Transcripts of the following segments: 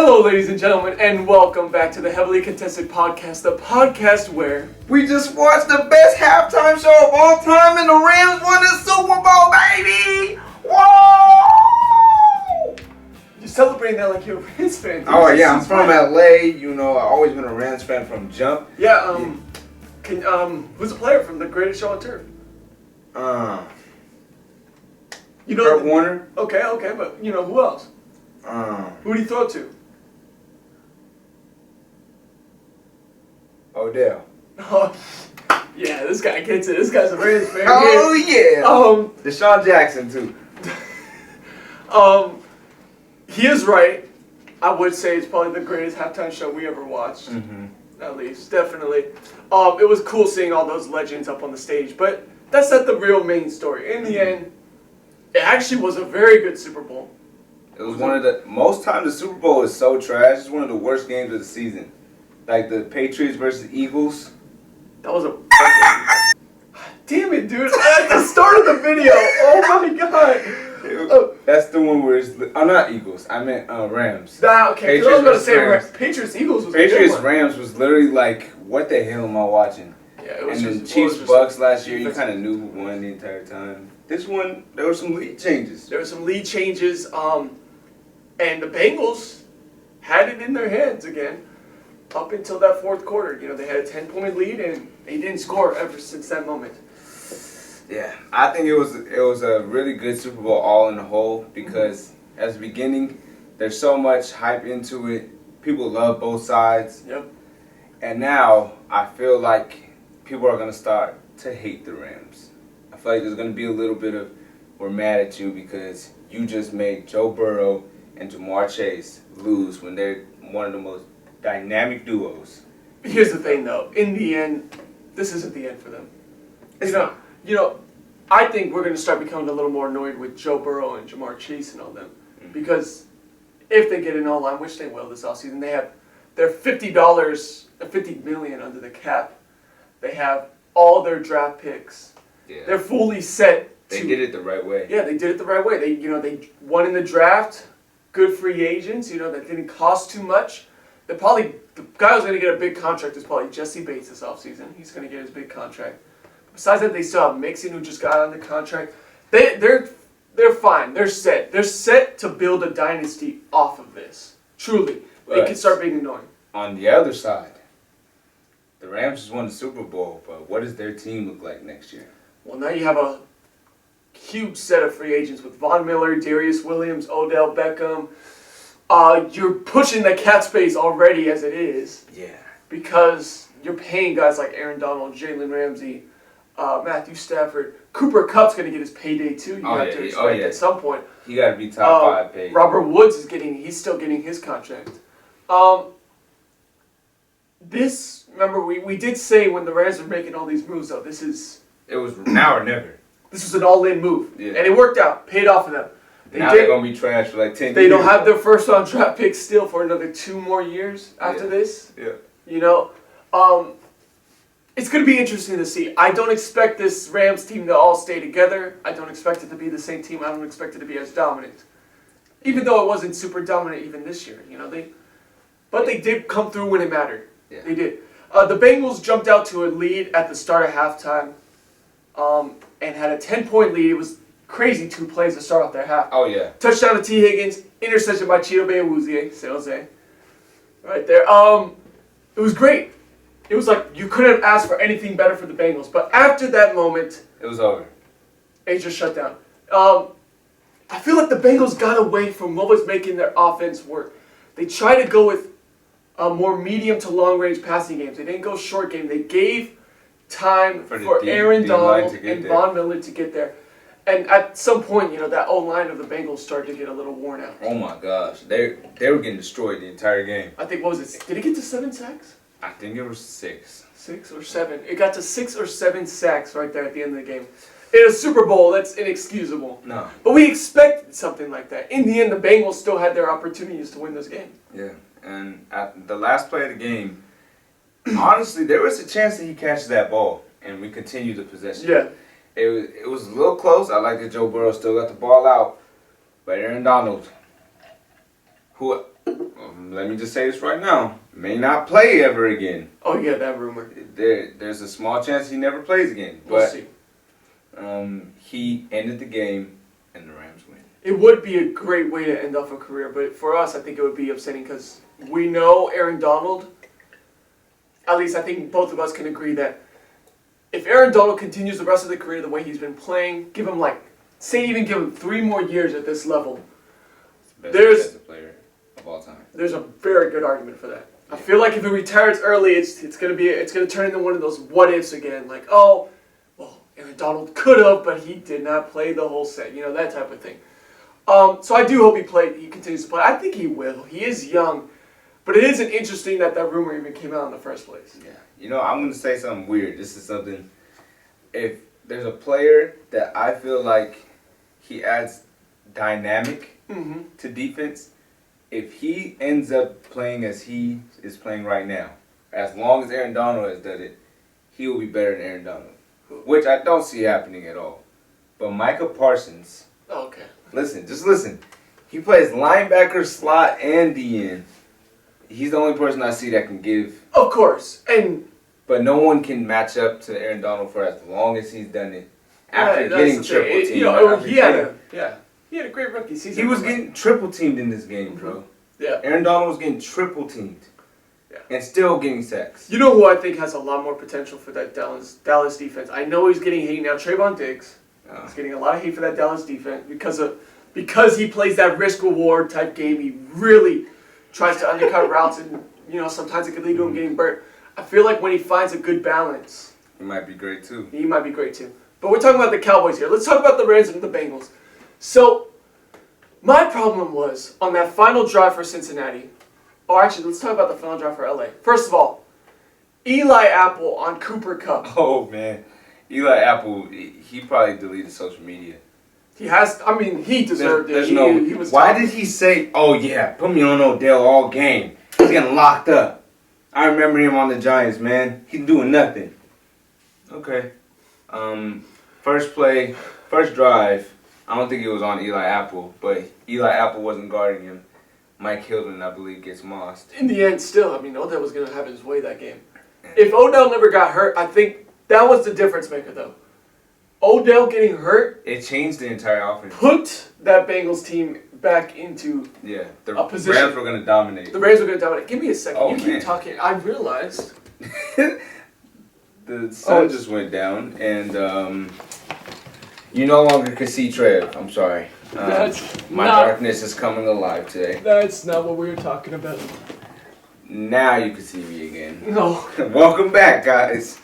Hello, ladies and gentlemen, and welcome back to the Heavily Contested Podcast, the podcast where we just watched the best halftime show of all time, and the Rams won the Super Bowl, baby! Whoa! you're celebrating that like you're a Rams fan. Dude. Oh yeah, I'm from LA. You know, I've always been a Rams fan from jump. Yeah. Who's a player from the greatest show on turf? You know, Kurt Warner. Okay, but you know who else? Who do you throw to? Odell. Oh, yeah, this guy gets it. This guy's a Rams fan. Oh yeah. Deshaun Jackson too. He is right. I would say it's probably the greatest halftime show we ever watched. Mm-hmm. At least, definitely. It was cool seeing all those legends up on the stage, but that's not the real main story. In the end, it actually was a very good Super Bowl. It was one of the most times the Super Bowl is so trash. It's one of the worst games of the season. Like the Patriots versus Eagles. That was a damn it, dude! At the start of the video, oh my god! That's the one where it's not Eagles. I meant Rams. Nah, okay. I was going to say Patriots Eagles was Patriots Rams was literally like, what the hell am I watching? Yeah, it was. And then Chiefs Bucks last year, you kind of knew who won the entire time. This one, there were some lead changes. And the Bengals had it in their hands again up until that fourth quarter. You know, they had a 10-point lead, and they didn't score ever since that moment. Yeah, I think it was a really good Super Bowl all in the whole because at the beginning, there's so much hype into it. People love both sides. Yep. And now, I feel like people are going to start to hate the Rams. I feel like there's going to be a little bit of, we're mad at you because you just made Joe Burrow and Jamar Chase lose when they're one of the most dynamic duos. Here's the thing, though. In the end, this isn't the end for them. You know, I think we're going to start becoming a little more annoyed with Joe Burrow and Jamar Chase and all them. Because if they get an O-line, which they will this offseason, they're $50 million under the cap. They have all their draft picks. Yeah. They're fully set. They did it the right way. Yeah, they did it the right way. They won in the draft. Good free agents. That didn't cost too much. The guy who's going to get a big contract is probably Jesse Bates this offseason. He's going to get his big contract. Besides that, they still have Mixon, who just got on the contract. They're fine. They're set. They're set to build a dynasty off of this. Truly, they can start being annoying. On the other side, the Rams just won the Super Bowl, but what does their team look like next year? Well, now you have a huge set of free agents with Von Miller, Darius Williams, Odell Beckham. You're pushing the cap space already as it is. Yeah. Because you're paying guys like Aaron Donald, Jalen Ramsey, Matthew Stafford. Cooper Kupp's going to get his payday too. You have to expect at some point. He got to be top 5 paid. Robert Woods he's still getting his contract. Remember we did say when the Rams were making all these moves though, it was now or never. This was an all-in move. Yeah. And it worked out. Paid off for them. They're going to be trash for like 10 years. They don't have their first-round draft pick still for another 2 more years after this. Yeah. It's going to be interesting to see. I don't expect this Rams team to all stay together. I don't expect it to be the same team. I don't expect it to be as dominant. Even though it wasn't super dominant even this year. But they did come through when it mattered. Yeah. They did. The Bengals jumped out to a lead at the start of halftime and had a 10-point lead. It was crazy 2 plays to start off their half. Oh, yeah. Touchdown to T. Higgins. Interception by Chido Awuzie. Say Jose. Right there. It was great. It was like you couldn't ask for anything better for the Bengals. But after that moment, it was over. It just shut down. I feel like the Bengals got away from what was making their offense work. They tried to go with more medium to long-range passing games. They didn't go short game. They gave time for Aaron Donald and Von Miller to get there. And at some point, that O-line of the Bengals started to get a little worn out. Oh, my gosh. They were getting destroyed the entire game. I think, what was it? Did it get to 7 sacks? I think it was 6. 6 or 7. It got to 6 or 7 sacks right there at the end of the game. In a Super Bowl, that's inexcusable. No. But we expected something like that. In the end, the Bengals still had their opportunities to win this game. Yeah. And at the last play of the game, honestly, there was a chance that he catches that ball and we continue the possession. Yeah. It was a little close. I like that Joe Burrow still got the ball out. But Aaron Donald, who let me just say this right now, may not play ever again. Oh yeah, that rumor. There's a small chance he never plays again. We'll But see. he ended the game, and the Rams win. It would be a great way to end off a career, but for us, I think it would be upsetting because we know Aaron Donald. At least I think both of us can agree that if Aaron Donald continues the rest of the career the way he's been playing, give him even give him 3 more years at this level. Best There's- defensive player of all time. There's a very good argument for that. I feel like if he retires early, it's gonna turn into one of those what ifs again. Like, oh, well, Aaron Donald could have, but he did not play the whole set. You know, that type of thing. So I do hope he continues to play. I think he will. He is young, but it isn't interesting that rumor even came out in the first place. Yeah. You know, I'm gonna say something weird. This is something. If there's a player that I feel like he adds dynamic Mm-hmm. to defense, if he ends up playing as he is playing right now, as long as Aaron Donald has done it, he will be better than Aaron Donald, which I don't see happening at all. But Micah Parsons, Oh, okay. just listen. He plays linebacker, slot, and DN. He's the only person I see that can give. Of course, and But no one can match up to Aaron Donald for as long as he's done it. After that's getting the thing. triple teamed. You know, after he had getting- he had a great rookie season. he was getting triple teamed in this game, bro. Yeah. Aaron Donald was getting triple teamed. Yeah. And still getting sacks. You know who I think has a lot more potential for that Dallas defense? I know he's getting hate now. Trayvon Diggs. He's getting a lot of hate for that Dallas defense because he plays that risk reward type game. He really tries to undercut routes, and sometimes it could lead to him getting burnt. I feel like when he finds a good balance, He might be great too. he might be great too. But we're talking about the Cowboys here. Let's talk about the Rams and the Bengals. So, my problem was on that final drive for Cincinnati. Or actually, let's talk about the final drive for LA. First of all, Eli Apple on Cooper Kupp. Oh man. Eli Apple, he probably deleted social media. He deserved it. He was Why top. did he say, oh yeah, put me on Odell all game? He's getting locked up. I remember him on the Giants, man. He's doing nothing. Okay. First play, first drive. I don't think it was on Eli Apple, but Eli Apple wasn't guarding him. Mike Hilton, I believe, gets mossed. In the end, still, Odell was going to have his way that game. If Odell never got hurt, I think that was the difference maker, though. Odell getting hurt It changed the entire offense. put that Bengals team back into Yeah, the a position. Rams were going to dominate. the Rams were going to dominate. Give me a second. Oh, You keep man. talking. I realized. The sun just went down, and you no longer can see Trev. I'm sorry. My darkness is coming alive today. That's not what we were talking about. Now you can see me again. No. Welcome back, guys.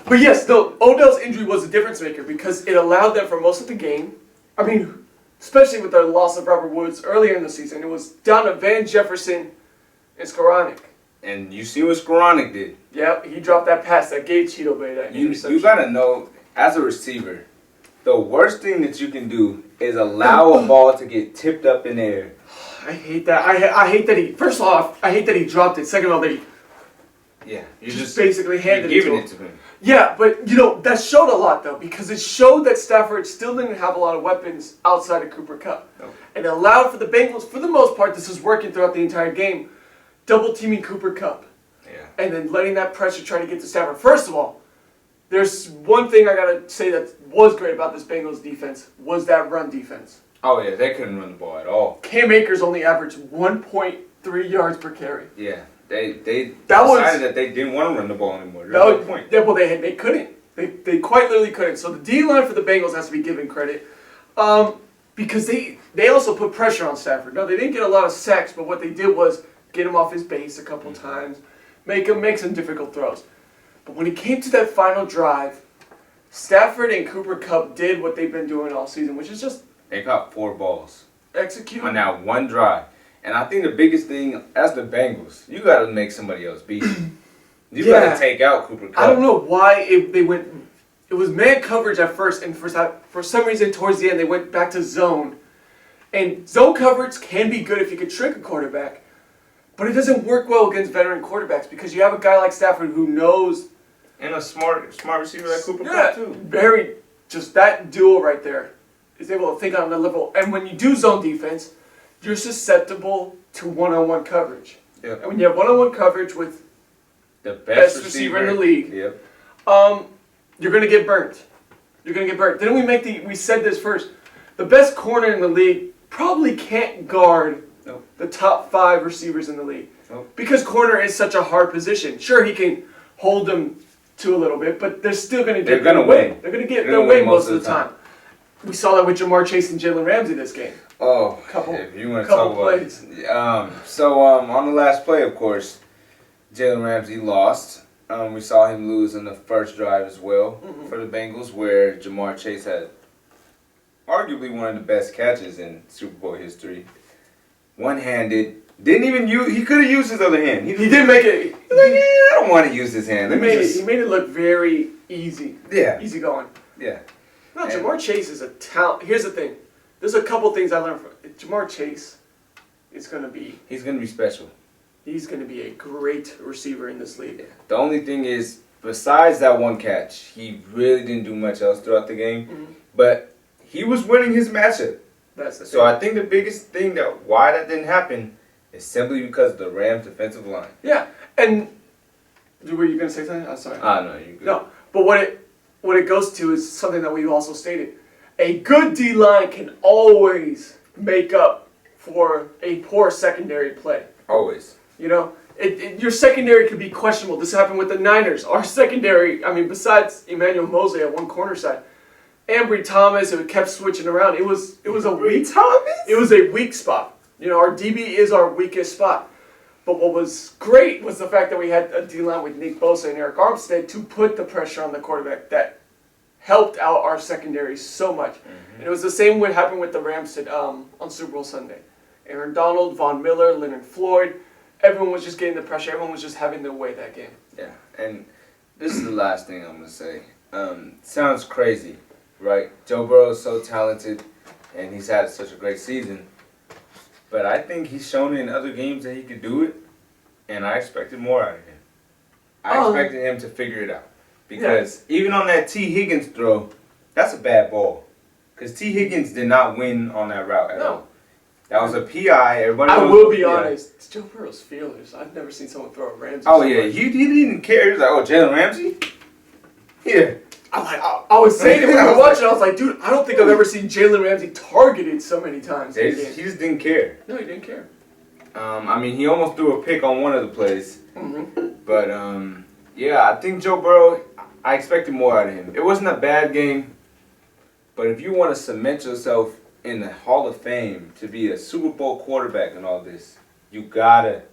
But yes, Odell's injury was a difference maker because it allowed them for most of the game. Especially with the loss of Robert Woods earlier in the season, it was down to Van Jefferson and Skoranek. And you see what Skoranek did. Yep, he dropped that pass that gave Cheeto Bay that You interception. gotta know, as a receiver, the worst thing that you can do is allow a ball to get tipped up in the air. I hate that. I hate that he. First off, I hate that he dropped it. Second of all, that he Yeah, you just basically handed it giving to it to him. Yeah, but that showed a lot though because it showed that Stafford still didn't have a lot of weapons outside of Cooper Kupp. Nope. And it allowed for the Bengals, for the most part, this is working throughout the entire game, double teaming Cooper Kupp. Yeah. And then letting that pressure try to get to Stafford. First of all, there's one thing I gotta say that was great about this Bengals defense was that run defense. Oh yeah, they couldn't run the ball at all. Cam Akers only averaged 1.3 yards per carry. Yeah, they decided was- that they didn't want to run the ball anymore. There's That no was, point. they couldn't. They quite literally couldn't. So the D-line for the Bengals has to be given credit. Because they also put pressure on Stafford. No, they didn't get a lot of sacks, but what they did was get him off his base a couple times, make some difficult throws. But when it came to that final drive, Stafford and Cooper Kupp did what they've been doing all season, which is just They caught 4 balls execute. on that one drive. And I think the biggest thing, as the Bengals, you got to make somebody else beat you. You got Yeah. to take out Cooper Kupp. I don't know why they went. It was man coverage at first, and for some reason towards the end they went back to zone. And zone coverage can be good if you can trick a quarterback, but it doesn't work well against veteran quarterbacks because you have a guy like Stafford who knows. And a smart receiver like Cooper Yeah, Kupp too. very just that duo right there is able to think on the level. And when you do zone defense, you're susceptible to one-on-one coverage. Yeah. And when you have one-on-one coverage with The best receiver in the league, Yep. you're going to get burnt. You're going to get burnt. Didn't we said this first. The best corner in the league probably can't guard the top 5 receivers in the league. Because corner is such a hard position. Sure, he can hold them to a little bit, but they're still going to get their way. They're going to get their way most of the time. We saw that with Jamar Chase and Jalen Ramsey this game. Oh, if you want to talk about it. On the last play, of course, Jalen Ramsey lost. We saw him lose in the first drive as well for the Bengals, where Jamar Chase had arguably one of the best catches in Super Bowl history. One-handed. Didn't even use. He could have used his other hand. He did make it. He's like, I don't want to use his hand. He made it look very easy. Yeah. Easy going. Yeah. No, Jamar Chase is a talent. Here's the thing. There's a couple things I learned from Jamar Chase. Is going to be. He's going to be special. He's going to be a great receiver in this league. Yeah. The only thing is, besides that one catch, he really didn't do much else throughout the game. But he was winning his matchup. That's the thing. So I think the biggest thing why that didn't happen is simply because of the Rams' defensive line. Yeah, and were you going to say something? I'm sorry. No, you good. No, but what it goes to is something that we've also stated. A good D-line can always make up for a poor secondary play. Always. You know, your secondary could be questionable. This happened with the Niners. Our secondary, I mean, besides Emmanuel Mosley at one corner side, Ambry Thomas, it kept switching around. It was a weak spot. You know, our DB is our weakest spot. But what was great was the fact that we had a D-line with Nick Bosa and Eric Armstead to put the pressure on the quarterback that helped out our secondary so much. And it was the same what happened with the Rams on Super Bowl Sunday. Aaron Donald, Von Miller, Leonard Floyd, everyone was just getting the pressure. Everyone was just having their way that game. Yeah, and this is the last thing I'm going to say. Sounds crazy, right? Joe Burrow is so talented, and he's had such a great season. But I think he's shown in other games that he could do it, and I expected more out of him. I expected him to figure it out. Because even on that T. Higgins throw, that's a bad ball. Because T. Higgins did not win on that route at all. That was a PI. Everybody I will be honest. It's Joe Burrow's feelers. I've never seen someone throw a Ramsey. Oh, yeah. He didn't care. He was like, oh, Jalen Ramsey? Yeah. I was saying it when we were watching. I was like, dude, I don't think I've ever seen Jalen Ramsey targeted so many times. He just didn't care. No, he didn't care. I mean, he almost threw a pick on one of the plays. But, yeah, I think Joe Burrow, I expected more out of him. It wasn't a bad game. But if you want to cement yourself in the Hall of Fame to be a Super Bowl quarterback and all this, you gotta.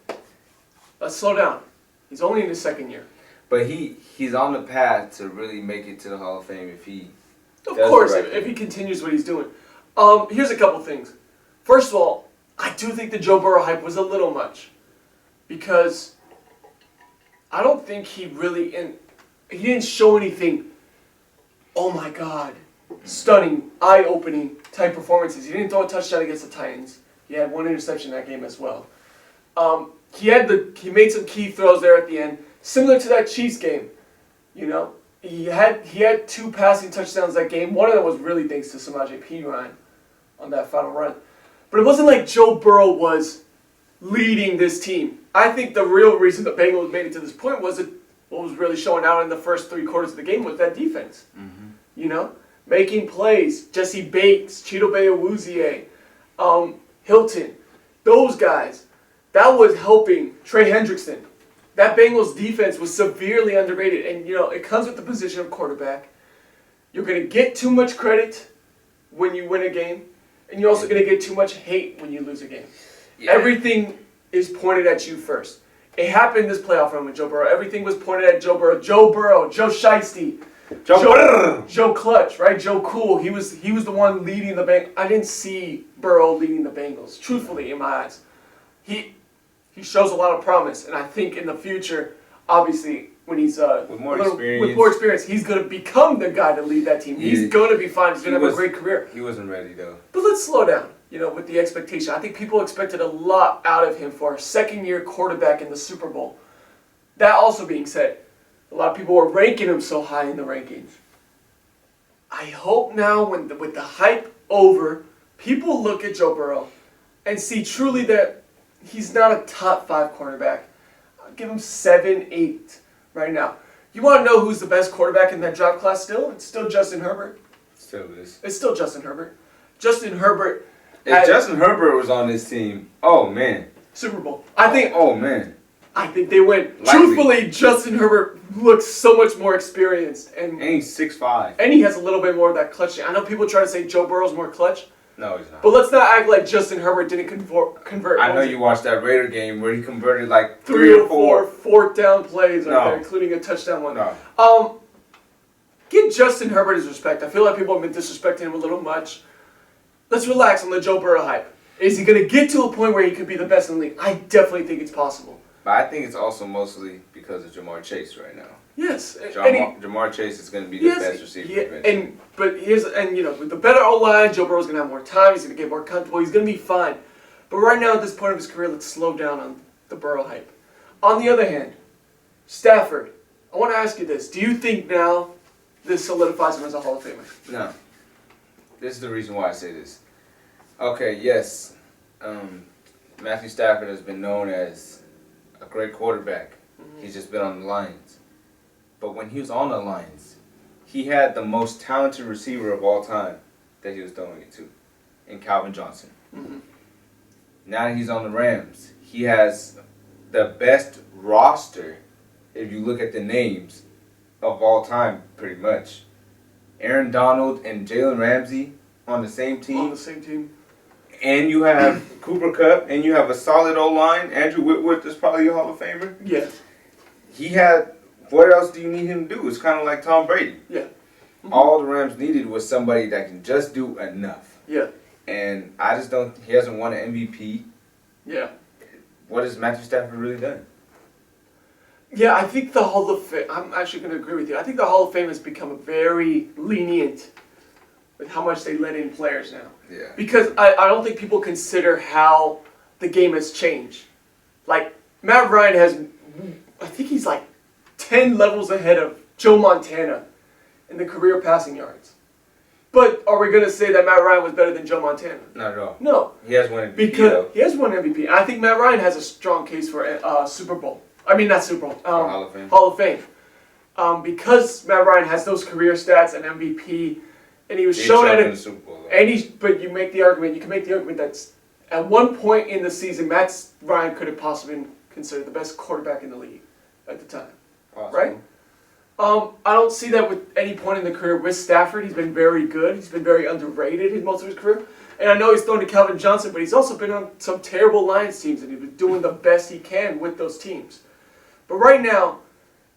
Let's slow down. He's only in his second year. But he's on the path to really make it to the Hall of Fame if he. Of course, if he continues what he's doing. Here's a couple things. First of all, I do think the Joe Burrow hype was a little much, because I don't think he didn't show anything. Oh my God. Stunning, eye-opening type performances. He didn't throw a touchdown against the Titans. He had one interception in that game as well. He made some key throws there at the end, similar to that Chiefs game. You know, he had 2 passing touchdowns that game. One of them was really thanks to Pt.1 on that final run. But it wasn't like Joe Burrow was leading this team. I think the real reason the Bengals made it to this point was what was really showing out in the first 3 quarters of the game was that defense. You know? Making plays, Jesse Bates, Chidobe Awuzie, Hilton, those guys. That was helping Trey Hendrickson. That Bengals defense was severely underrated, and you know it comes with the position of quarterback. You're going to get too much credit when you win a game, and you're also going to get too much hate when you lose a game. Yeah. Everything is pointed at you first. It happened this playoff run with Joe Burrow. Everything was pointed at Joe Burrow. Joe Burrow, Joe Shiesty. Joe Clutch, right? Joe Cool. He was the one leading the Bengals. I didn't see Burrow leading the Bengals, truthfully, in my eyes. He shows a lot of promise, and I think in the future, obviously, when he's with more experience, he's going to become the guy to lead that team. He's going to be fine. He's going to have a great career. He wasn't ready, though. But let's slow down, you know, with the expectation. I think people expected a lot out of him for a second-year quarterback in the Super Bowl. That also being said, a lot of people were ranking him so high in the rankings. I hope now, with the hype over, people look at Joe Burrow and see truly that he's not a top 5 quarterback. I'll give him 7, 8 right now. You want to know who's the best quarterback in that draft class still? It's still Justin Herbert. Still is. It's still Justin Herbert. Justin Herbert. If Justin Herbert was on this team, oh man. Super Bowl. I think. Oh man. I think they win. Likely. Truthfully, Justin Herbert looks so much more experienced, and he's 6'5". and he has a little bit more of that clutch. I know people try to say Joe Burrow's more clutch. No, he's not. But let's not act like Justin Herbert didn't convert. I know you watched that Raider game where he converted like 3 or 4 fourth down plays right there, including a touchdown one. No. Give Justin Herbert his respect. I feel like people have been disrespecting him a little much. Let's relax on the Joe Burrow hype. Is he going to get to a point where he could be the best in the league? I definitely think it's possible. But I think it's also mostly because of Jamar Chase right now. Yes. Jamar Chase is going to be the best receiver. With the better O-line, Joe Burrow's going to have more time. He's going to get more comfortable. He's going to be fine. But right now, at this point of his career, let's slow down on the Burrow hype. On the other hand, Stafford, I want to ask you this. Do you think now this solidifies him as a Hall of Famer? No. This is the reason why I say this. Okay, yes. Matthew Stafford has been known as a great quarterback. Mm-hmm. He's just been on the Lions. But when he was on the Lions, he had the most talented receiver of all time that he was throwing it to, in Calvin Johnson. Mm-hmm. Now that he's on the Rams, he has the best roster, if you look at the names, of all time, pretty much. Aaron Donald and Jalen Ramsey on the same team. On the same team. And you have Cooper Kupp, and you have a solid O-line. Andrew Whitworth is probably a Hall of Famer. Yes. He had, what else do you need him to do? It's kind of like Tom Brady. Yeah. Mm-hmm. All the Rams needed was somebody that can just do enough. Yeah. And I just don't, he hasn't won an MVP. Yeah. What has Matthew Stafford really done? Yeah, I think the Hall of Fame, I'm actually going to agree with you. I think the Hall of Fame has become very lenient with how much they let in players now. Yeah. Because I don't think people consider how the game has changed. Like, Matt Ryan has, I think he's like 10 levels ahead of Joe Montana in the career passing yards. But are we going to say that Matt Ryan was better than Joe Montana? Not at all. No. He has one MVP, because he has one MVP. I think Matt Ryan has a strong case for Super Bowl. I mean, not Super Bowl. Hall of Fame. Hall of Fame. Because Matt Ryan has those career stats and MVP, and he was shown at it. Super Bowl, but you make the argument. You can make the argument that at one point in the season, Matt Ryan could have possibly been considered the best quarterback in the league at the time. Possible. Right? I don't see that with any point in the career with Stafford. He's been very good. He's been very underrated in most of his career. And I know he's thrown to Calvin Johnson, but he's also been on some terrible Lions teams, and he's been doing the best he can with those teams. But right now,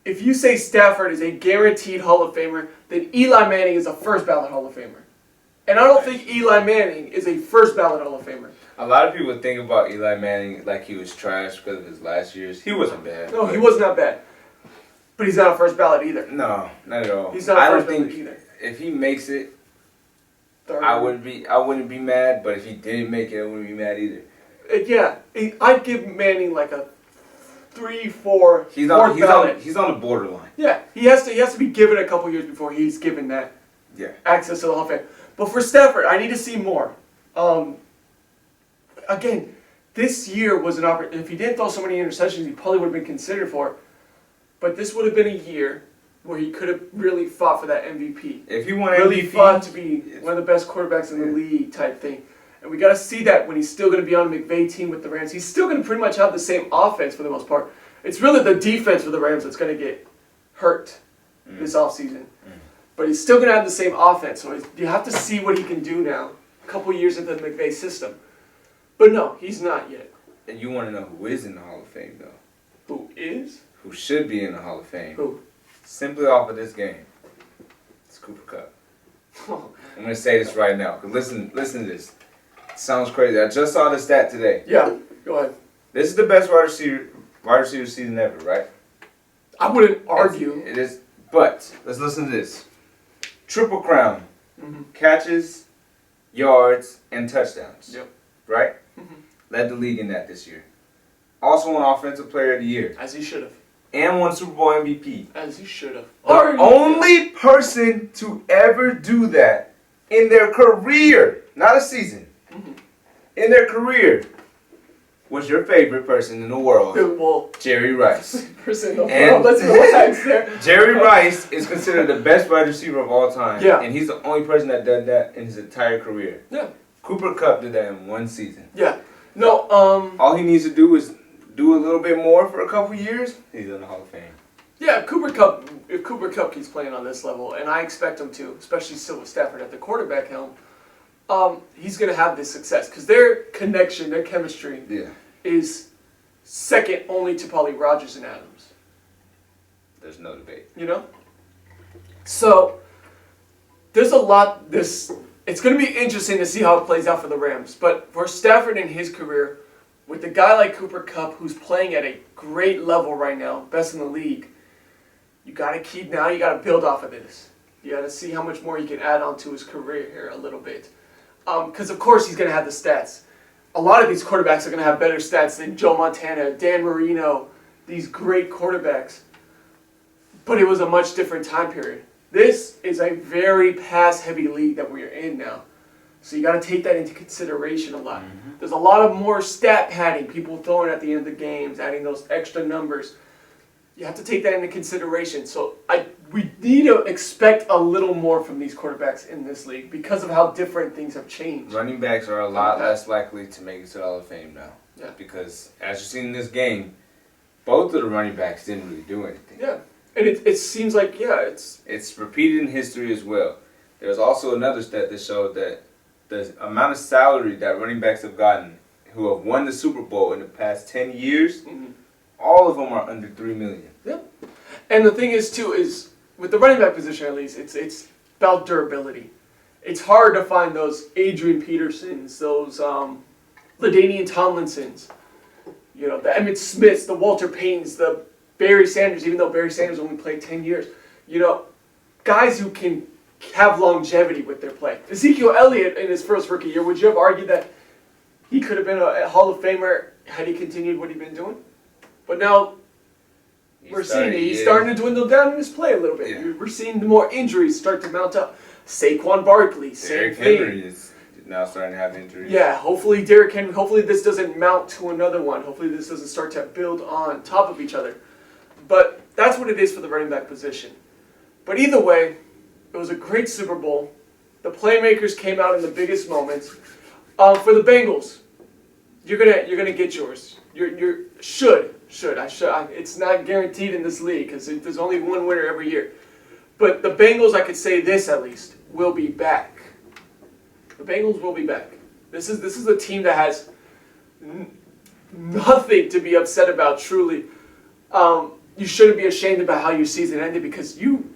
if you say Stafford is a guaranteed Hall of Famer, then Eli Manning is a first ballot Hall of Famer. And I don't think Eli Manning is a first ballot Hall of Famer. A lot of people think about Eli Manning like he was trash because of his last years. He wasn't bad. No, he was not bad. But he's not a first ballot either. No, not at all. He's not a first ballot either. If he makes it, Third. I wouldn't be mad, but if he didn't make it, I wouldn't be mad either. Yeah, I'd give Manning like a 3, 4, he's fourth ballot. He's on the borderline. Yeah, he has to be given a couple years before he's given that access to the Hall of Fame. But for Stafford, I need to see more. Again, this year was an opportunity. If he didn't throw so many interceptions, he probably would have been considered for it. But this would have been a year where he could have really fought for that MVP. If he won really MVP, fought to be one of the best quarterbacks in the league type thing. And we got to see that when he's still going to be on a McVay team with the Rams. He's still going to pretty much have the same offense for the most part. It's really the defense for the Rams that's going to get hurt this offseason. But he's still going to have the same offense. So you have to see what he can do now. A couple years into the McVay system. But no, he's not yet. And you want to know who is in the Hall of Fame, though? Who is? Who should be in the Hall of Fame? Who? Simply off of this game. It's Cooper Kupp. I'm going to say this right now. 'Cause listen to this. It sounds crazy. I just saw the stat today. Yeah, go ahead. This is the best wide receiver season ever, right? I wouldn't argue. It is. But let's listen to this. Triple crown. Mm-hmm. Catches, yards, and touchdowns. Yep. Right? Mm-hmm. Led the league in that this year. Also won Offensive Player of the Year. As he should have. And won Super Bowl MVP. As he should have. The only person to ever do that in their career, not a season, in their career was your favorite person in the world, Well, Jerry Rice. person in the And- world. Let's relax there. Jerry Rice is considered the best wide receiver of all time. Yeah. And he's the only person that did that in his entire career. Yeah. Cooper Kupp did that in one season. Yeah. No. All he needs to do is do a little bit more for a couple years. He's in the Hall of Fame. Yeah. Cooper Kupp. If Cooper Kupp keeps playing on this level, and I expect him to, especially still with Stafford at the quarterback helm, he's gonna have this success because their connection, their chemistry, is second only to probably Rodgers and Adams. There's no debate. You know? So, there's a lot, it's going to be interesting to see how it plays out for the Rams. But for Stafford in his career, with a guy like Cooper Kupp who's playing at a great level right now, best in the league, you got to build off of this. You got to see how much more he can add on to his career here a little bit. Because, of course, he's going to have the stats. A lot of these quarterbacks are going to have better stats than Joe Montana, Dan Marino, these great quarterbacks. But it was a much different time period. This is a very pass-heavy league that we're in now. So you got to take that into consideration a lot. Mm-hmm. There's a lot of more stat padding, people throwing at the end of the games, adding those extra numbers. You have to take that into consideration. So we need to expect a little more from these quarterbacks in this league because of how different things have changed. Running backs are a lot less likely to make it to the Hall of Fame now. Yeah. Because as you've seen in this game, both of the running backs didn't really do anything. Yeah. And it seems like, It's repeated in history as well. There's also another stat that showed that the amount of salary that running backs have gotten who have won the Super Bowl in the past 10 years, all of them are under $3 million. Yeah. And the thing is, too, is with the running back position at least, it's about durability. It's hard to find those Adrian Petersons, those LaDainian Tomlinsons, you know, the Emmitt Smiths, the Walter Paytons, the Barry Sanders, even though Barry Sanders only played 10 years. You know, guys who can have longevity with their play. Ezekiel Elliott in his first rookie year, would you have argued that he could have been a Hall of Famer had he continued what he'd been doing? But now we're seeing it. He's starting to dwindle down in his play a little bit. Yeah. We're seeing the more injuries start to mount up. Saquon Barkley, same thing. Henry is now starting to have injuries. Yeah, hopefully Derrick Henry, hopefully this doesn't mount to another one. Hopefully this doesn't start to build on top of each other. But that's what it is for the running back position. But either way, it was a great Super Bowl. The playmakers came out in the biggest moments. For the Bengals, you're gonna get yours. You should. It's not guaranteed in this league because there's only one winner every year. But the Bengals, I could say this at least, will be back. The Bengals will be back. This is a team that has nothing to be upset about. Truly, you shouldn't be ashamed about how your season ended because you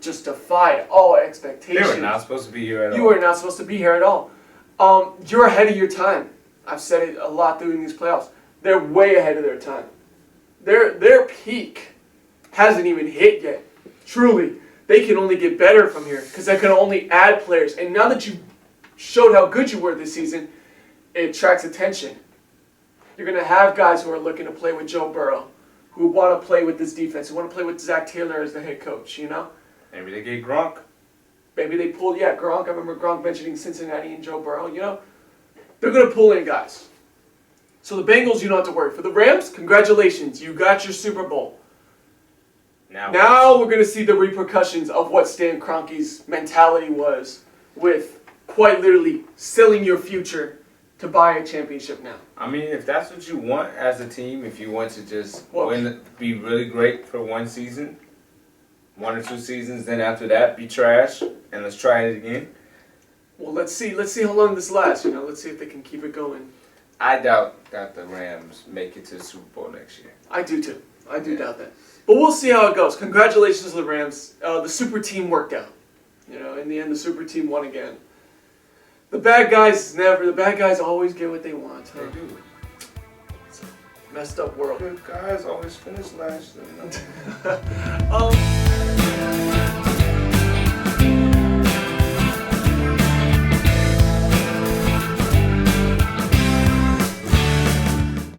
just defied all expectations. They were not supposed to be here at all. You were not supposed to be here at all. You're ahead of your time. I've said it a lot during these playoffs. They're way ahead of their time. Their peak hasn't even hit yet. Truly, they can only get better from here because they can only add players. And now that you showed how good you were this season, it attracts attention. You're going to have guys who are looking to play with Joe Burrow, who want to play with this defense, who want to play with Zach Taylor as the head coach, you know? Maybe they get Gronk. Maybe they pulled, Gronk. I remember Gronk mentioning Cincinnati and Joe Burrow, you know? They're going to pull in guys. So the Bengals, you don't have to worry. For the Rams, congratulations. You got your Super Bowl. Now we're going to see the repercussions of what Stan Kroenke's mentality was with quite literally selling your future to buy a championship now. I mean, if that's what you want as a team, if you want to just be really great for one season, 1 or 2 seasons, then after that, be trash, and let's try it again. Well, let's see how long this lasts, you know. Let's see if they can keep it going. I doubt that the Rams make it to the Super Bowl next year. I do too. I do doubt that. But we'll see how it goes. Congratulations to the Rams. The super team worked out. You know, in the end, the super team won again. The bad guys always get what they want. Huh? They do. It's a messed up world. Good guys always finish last.